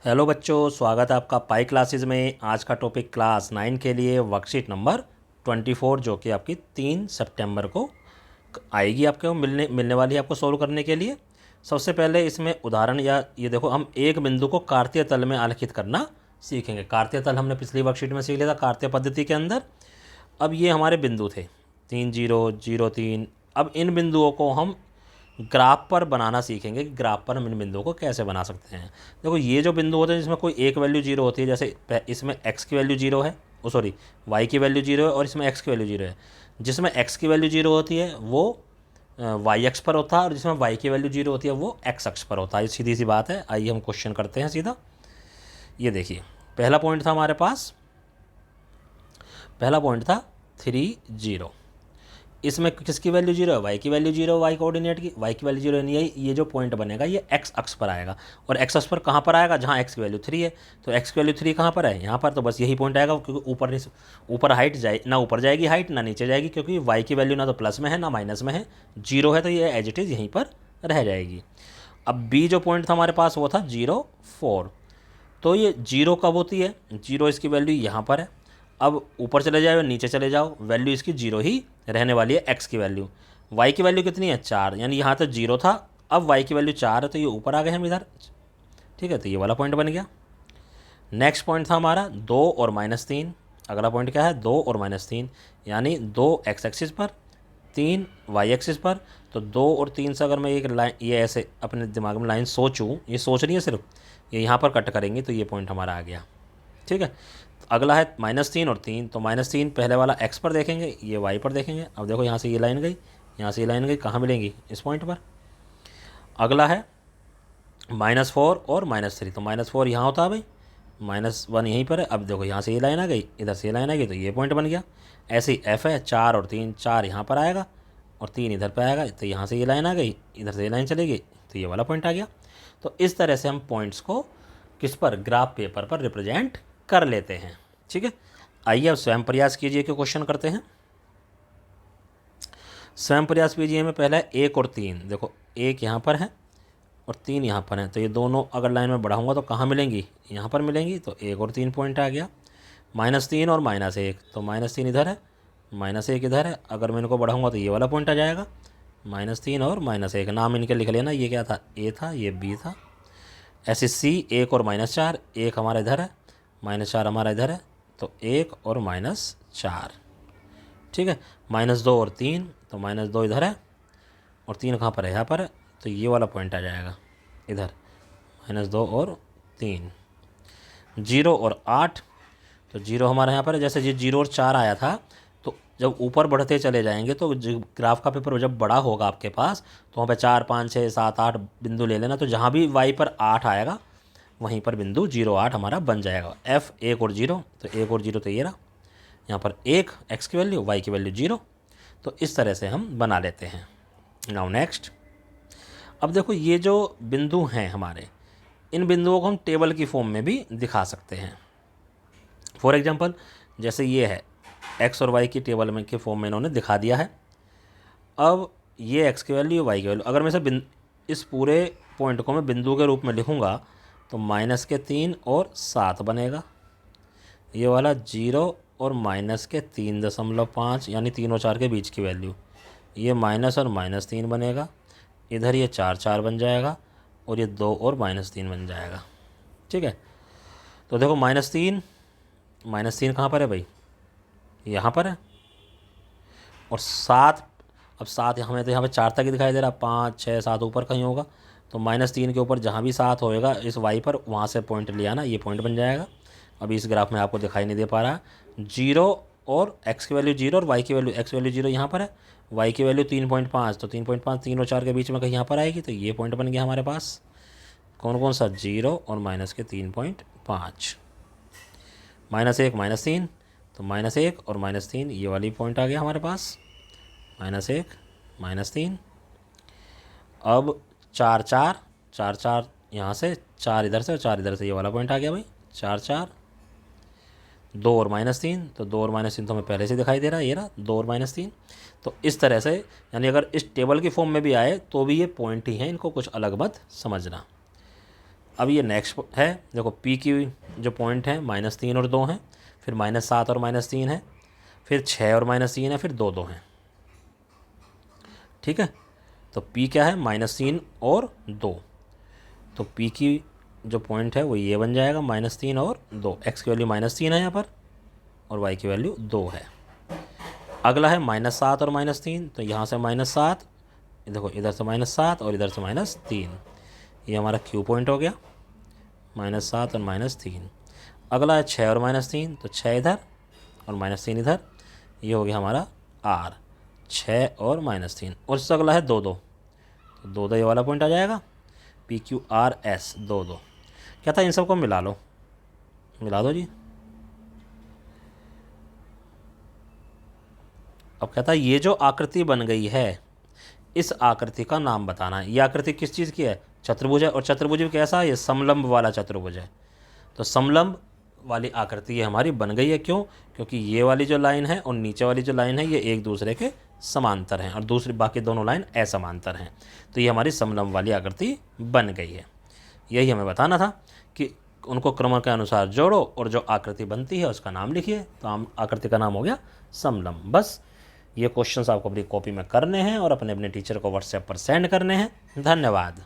Hello बच्चों, स्वागत है आपका पाई क्लासेस में। आज का टॉपिक क्लास 9 के लिए वर्कशीट नंबर 24 जो कि आपकी 3 सितंबर को आएगी, आपको मिलने वाली है आपको सोल्व करने के लिए। सबसे पहले इसमें उदाहरण या ये देखो, हम एक बिंदु को कार्तीय तल में आलेखित करना सीखेंगे। कार्तीय तल हमने पिछली वर्कशीट में सीख लिया था कार्तीय पद्धति के अंदर। अब ये हमारे बिंदु थे 3 0 0 3। अब इन बिंदुओं को हम ग्राफ पर बनाना सीखेंगे कि ग्राफ पर हम इन बिंदुओं को कैसे बना सकते हैं। देखो, ये जो बिंदु होते हैं जिसमें कोई एक वैल्यू जीरो होती है, जैसे इसमें एक्स की वैल्यू जीरो है, सॉरी वाई की वैल्यू जीरो है, और इसमें एक्स की वैल्यू जीरो है। जिसमें एक्स की वैल्यू जीरो होती है वो वाई एक्स पर होता है, और जिसमें वाई की वैल्यू जीरो होती है वो एक्स अक्ष पर होता है। सीधी सी बात है। आइए हम क्वेश्चन करते हैं सीधा। ये देखिए, पहला पॉइंट था हमारे पास, पहला पॉइंट था 3 0। इसमें किसकी वैल्यू जीरो है? वाई की वैल्यू जीरो, वाई कोऑर्डिनेट की वाई की वैल्यू जीरो, नहीं। ये जो पॉइंट बनेगा ये एक्स अक्ष पर आएगा, और एक्स अक्ष पर कहाँ पर आएगा? जहाँ एक्स की वैल्यू 3 है। तो एक्स की वैल्यू 3 कहाँ पर है? यहाँ पर। तो बस यही पॉइंट आएगा, क्योंकि ऊपर हाइट जाए ना, ऊपर जाएगी हाइट ना नीचे जाएगी, क्योंकि वाई की वैल्यू ना तो प्लस में है ना माइनस में है, जीरो है। तो ये एज इट इज़ यहीं पर रह जाएगी। अब बी जो पॉइंट था हमारे पास वो था 0 4। तो ये जीरो कब होती है? जीरो इसकी वैल्यू यहाँ पर है। अब ऊपर चले जाओ नीचे चले जाओ, वैल्यू इसकी जीरो ही रहने वाली है। एक्स की वैल्यू, वाई की वैल्यू कितनी है? 4, यानी यहाँ तक जीरो था, अब वाई की वैल्यू 4 है, तो ये ऊपर आ गए हम इधर। ठीक है, तो ये वाला पॉइंट बन गया। नेक्स्ट पॉइंट था हमारा 2 और -3। अगला पॉइंट क्या है? 2 और -3, यानी 2 एक्स एक्सिस पर, 3 वाई एक्सिस पर। तो 2 और 3 से अगर मैं एक लाइन ये ऐसे अपने दिमाग में लाइन सोचूँ, ये सोच नहीं है सिर्फ, ये यहाँ पर कट करेंगे तो ये पॉइंट हमारा आ गया। ठीक है, तो अगला है -3 और 3। तो -3 पहले वाला एक्स पर देखेंगे, ये वाई पर देखेंगे। अब देखो, यहाँ से ये लाइन गई, यहाँ से ये लाइन गई, कहाँ मिलेंगी? इस पॉइंट पर। अगला है -4 और -3। तो -4 यहाँ होता है भाई, -1 यहीं पर है। अब देखो, यहाँ से ये लाइन आ गई, इधर से ये लाइन आ गई, तो ये पॉइंट बन गया। ऐसे ही एफ है 4 और 3, 4 यहाँ पर आएगा और 3 इधर पर आएगा, तो यहाँ से ये लाइन आ गई, इधर से ये लाइन चली गई, तो ये वाला पॉइंट आ गया। तो इस तरह से हम पॉइंट्स को किस पर? ग्राफ पेपर पर रिप्रेजेंट कर लेते हैं। ठीक है, आइए अब स्वयं प्रयास कीजिए कि क्वेश्चन करते हैं। स्वयं प्रयास कीजिए में पहला है 1 और 3। देखो, 1 यहाँ पर है और 3 यहाँ पर है, तो ये दोनों अगर लाइन में बढ़ाऊंगा तो कहाँ मिलेंगी? यहाँ पर मिलेंगी। तो 1 और 3 पॉइंट आ गया। -3 और -1, तो -3 इधर है, -1 इधर है। अगर मैं इनको बढ़ाऊंगा तो ये वाला पॉइंट आ जाएगा। -3 और -1, नाम इनके लिख लेना। ये क्या था? ए था, ये बी था। ऐसे सी 1 और -4, 1 हमारा इधर है, -4 हमारा इधर है, तो 1 और -4। ठीक है, -2 और 3, तो -2 इधर है और 3 कहाँ पर है? यहाँ पर है, तो ये वाला पॉइंट आ जाएगा इधर, -2 और 3। 0 और 8, तो 0 हमारे यहाँ पर है। जैसे ये 0 और 4 आया था, तो जब ऊपर बढ़ते चले जाएंगे तो ग्राफ का पेपर जब बड़ा होगा आपके पास, तो वहाँ पे 4 5 6 7 8 बिंदु ले लेना। तो जहाँ भी वाई पर 8 आएगा वहीं पर बिंदु 0 8 हमारा बन जाएगा। एफ 1 और 0, तो 1 और 0 तो ये रहा। यहाँ पर 1 एक्स की वैल्यू, वाई की वैल्यू 0। तो इस तरह से हम बना लेते हैं। नाउ नेक्स्ट, अब देखो, ये जो बिंदु हैं हमारे, इन बिंदुओं को हम टेबल की फॉर्म में भी दिखा सकते हैं। फॉर एग्जांपल, जैसे ये है, एक्स और वाई की टेबल में के फॉर्म में इन्होंने दिखा दिया है। अब ये एक्स की वैल्यू, वाई की वैल्यू, अगर मैं इस पूरे पॉइंट को मैं बिंदु के रूप में लिखूँगा तो -3 और 7 बनेगा। ये वाला 0 और -3.5, यानी 3 और 4 के बीच की वैल्यू, ये माइनस और -3 बनेगा। इधर ये 4 4 बन जाएगा, और ये 2 और -3 बन जाएगा। ठीक है, तो देखो, -3 कहाँ पर है भाई? यहाँ पर है। और 7, अब 7 हमें तो यहाँ पे 4 तक ही दिखाई दे रहा, 5 6 7 ऊपर कहीं होगा। तो -3 के ऊपर जहाँ भी 7 होएगा इस वाई पर, वहाँ से पॉइंट लिया ना, ये पॉइंट बन जाएगा। अभी इस ग्राफ में आपको दिखाई नहीं दे पा रहा। 0 और एक्स की वैल्यू 0 और वाई की वैल्यू, एक्स वैल्यू 0 यहाँ पर है, वाई की वैल्यू 3.5, तो 3.5 3 और 4 के बीच में कहीं यहाँ पर आएगी, तो ये पॉइंट बन गया हमारे पास। कौन कौन सा? 0 और -3.5। -1 -3, तो -1 और -3, ये वाली पॉइंट आ गया हमारे पास। -1 -3। अब 4 4 4 4 यहाँ से, 4 इधर से और 4 इधर से, ये वाला पॉइंट आ गया भाई। 4 4, 2 और -3, तो 2 और -3 तो हमें पहले से दिखाई दे रहा है, ये रहा 2 और -3। तो इस तरह से, यानी अगर इस टेबल की फॉर्म में भी आए तो भी ये पॉइंट ही हैं, इनको कुछ अलग मत समझना। अब ये नेक्स्ट है, देखो पी की जो पॉइंट है -3 और 2 हैं, फिर -7 और -3 है, फिर 6 और -3 है, फिर 2 2 हैं। ठीक है, तो पी क्या है, -3 और 2। तो पी की जो पॉइंट है वो ये बन जाएगा -3 और 2। एक्स की वैल्यू -3 है यहाँ पर और वाई की वैल्यू 2 है। अगला है -7 और -3, तो यहाँ से -7, देखो इधर से -7 और इधर से -3, ये हमारा क्यू पॉइंट हो गया, -7 और -3। अगला है 6 और -3, तो 6 इधर और -3 इधर, ये हो गया हमारा आर, 6 और -3। और इससे अगला है 2 2, तो 2 2 ये वाला पॉइंट आ जाएगा, पी क्यू आर एस 2 2। क्या था, इन सबको मिला लो, मिला दो जी। अब कहता है ये जो आकृति बन गई है, इस आकृति का नाम बताना है। ये आकृति किस चीज़ की है, चतुर्भुज है। और चतुर्भुज कैसा है, ये समलंब वाला चतुर्भुज है। तो समलंब वाली आकृति ये हमारी बन गई है। क्यों, क्योंकि ये वाली जो लाइन है और नीचे वाली जो लाइन है ये एक दूसरे के समांतर हैं और दूसरी बाकी दोनों लाइन असमांतर हैं। तो ये हमारी समलंब वाली आकृति बन गई है। यही हमें बताना था कि उनको क्रम के अनुसार जोड़ो और जो आकृति बनती है उसका नाम लिखिए। तो आकृति का नाम हो गया समलंब। बस ये क्वेश्चंस आपको अपनी कॉपी में करने हैं और अपने अपने टीचर को व्हाट्सएप पर सेंड करने हैं। धन्यवाद।